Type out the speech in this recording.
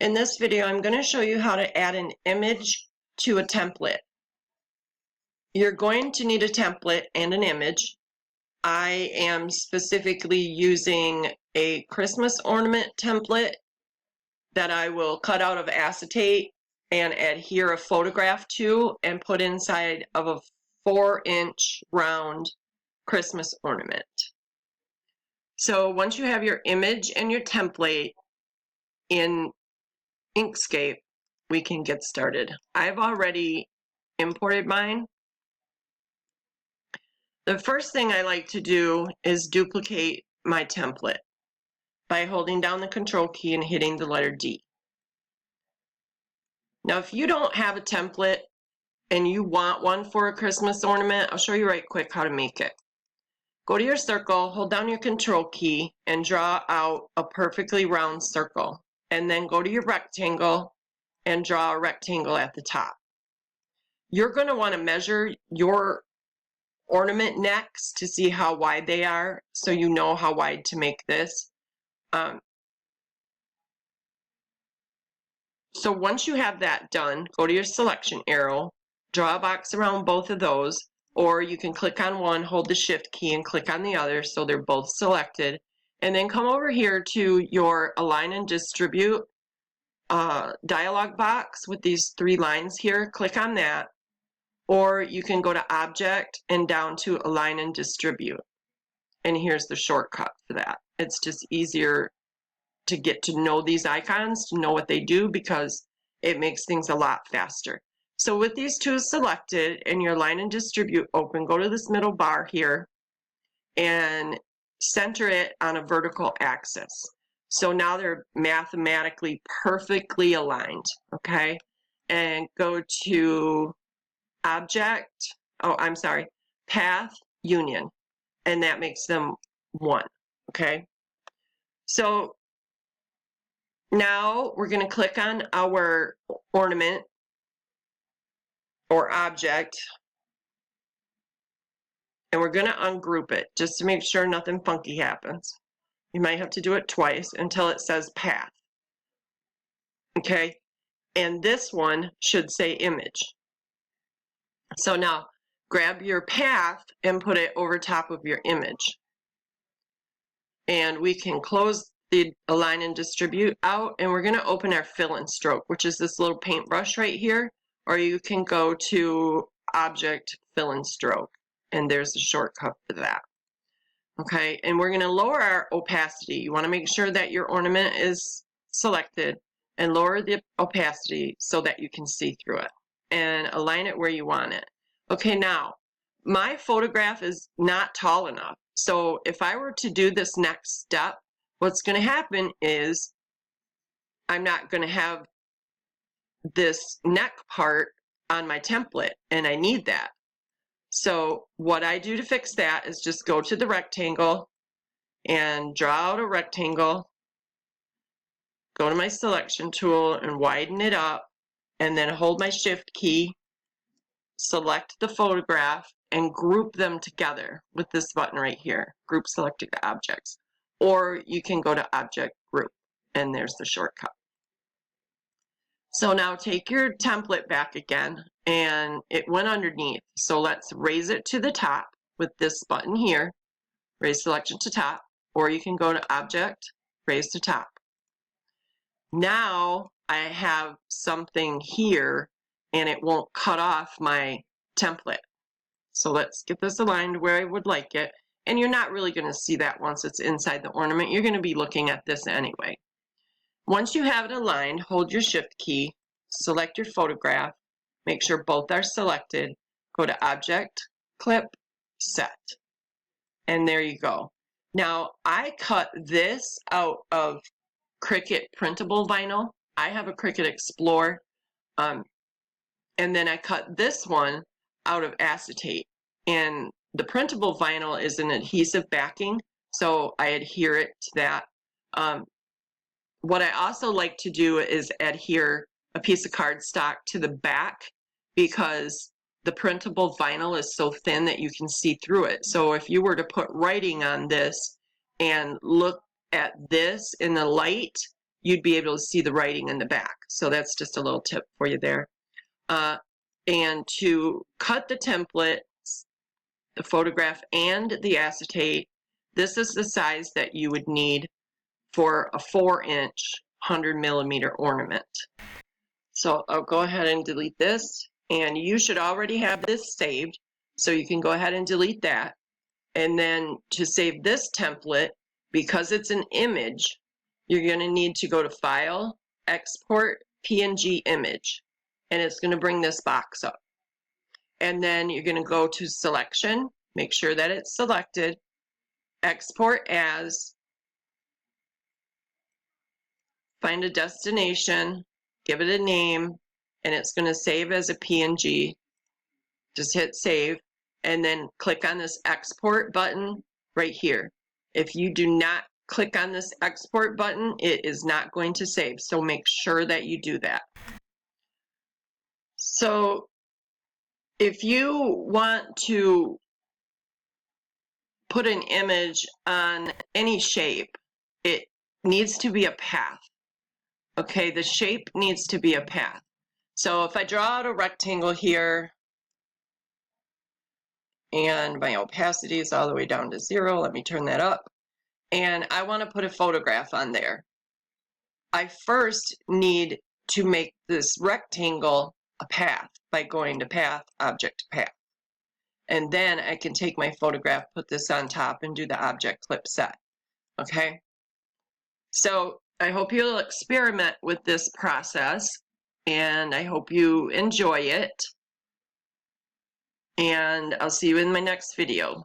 In this video, I'm going to show you how to add an image to a template. You're going to need a template and an image. I am specifically using a Christmas ornament template that I will cut out of acetate and adhere a photograph to and put inside of a 4-inch round Christmas ornament. So once you have your image and your template in Inkscape, we can get started. I've already imported mine. The first thing I like to do is duplicate my template by holding down the Control key and hitting the letter D. Now, if you don't have a template and you want one for a Christmas ornament, I'll show you right quick how to make it. Go to your circle, hold down your Control key, and draw out a perfectly round circle. And then go to your rectangle and draw a rectangle at the top. You're going to want to measure your ornament necks to see how wide they are, so you know how wide to make this. So once you have that done, go to your selection arrow, draw a box around both of those, or you can click on one, hold the Shift key, and click on the other so they're both selected. And then come over here to your Align and Distribute dialog box with these 3 lines here. Click on that. Or you can go to Object and down to Align and Distribute. And here's the shortcut for that. It's just easier to get to know these icons, to know what they do, because it makes things a lot faster. So with these 2 selected and your Align and Distribute open, go to this middle bar here and center it on a vertical axis. So now they're mathematically perfectly aligned, okay? And go to Path Union, and that makes them 1, okay? So now we're going to click on our ornament or object, and we're going to ungroup it just to make sure nothing funky happens. You might have to do it twice until it says path, okay? And this one should say image. So now grab your path and put it over top of your image. And we can close the Align and Distribute out, and we're going to open our fill and stroke, which is this little paintbrush right here, or you can go to Object, Fill and Stroke, and there's the shortcut for that. Okay, and we're going to lower our opacity. You want to make sure that your ornament is selected and lower the opacity so that you can see through it, and align it where you want it. Okay, now my photograph is not tall enough, so if I were to do this next step, what's going to happen is I'm not going to have this neck part on my template, and I need that. So what I do to fix that is just go to the rectangle and draw out a rectangle, go to my selection tool and widen it up, and then hold my Shift key, select the photograph, and group them together with this button right here, Group Selected Objects. Or you can go to Object Group, and there's the shortcut. So now take your template back again, and it went underneath. So let's raise it to the top with this button here, raise selection to top, or you can go to Object, raise to top. Now I have something here, and it won't cut off my template. So let's get this aligned where I would like it. And you're not really going to see that once it's inside the ornament. You're going to be looking at this anyway. Once you have it aligned, hold your Shift key, select your photograph, make sure both are selected, go to Object, Clip, Set. And there you go. Now, I cut this out of Cricut printable vinyl. I have a Cricut Explorer. And then I cut this one out of acetate. And the printable vinyl is an adhesive backing, so I adhere it to that. What I also like to do is adhere a piece of cardstock to the back, because the printable vinyl is so thin that you can see through it. So if you were to put writing on this and look at this in the light, you'd be able to see the writing in the back. So that's just a little tip for you there. And to cut the template, the photograph, and the acetate, this is the size that you would need for a 4-inch 100mm ornament. So I'll go ahead and delete this, and you should already have this saved, so you can go ahead and delete that. And then to save this template, because it's an image, you're going to need to go to File, Export PNG Image, and it's going to bring this box up. And then you're going to go to Selection, make sure that it's selected, Export As, find a destination, give it a name, and it's going to save as a PNG. Just hit Save, and then click on this Export button right here. If you do not click on this Export button, it is not going to save, so make sure that you do that. So if you want to put an image on any shape, it needs to be a path. Okay, the shape needs to be a path. So if I draw out a rectangle here, and my opacity is all the way down to 0, let me turn that up, and I want to put a photograph on there. I first need to make this rectangle a path by going to Path, Object, Path. And then I can take my photograph, put this on top, and do the object clip set. Okay? So I hope you'll experiment with this process, and I hope you enjoy it. And I'll see you in my next video.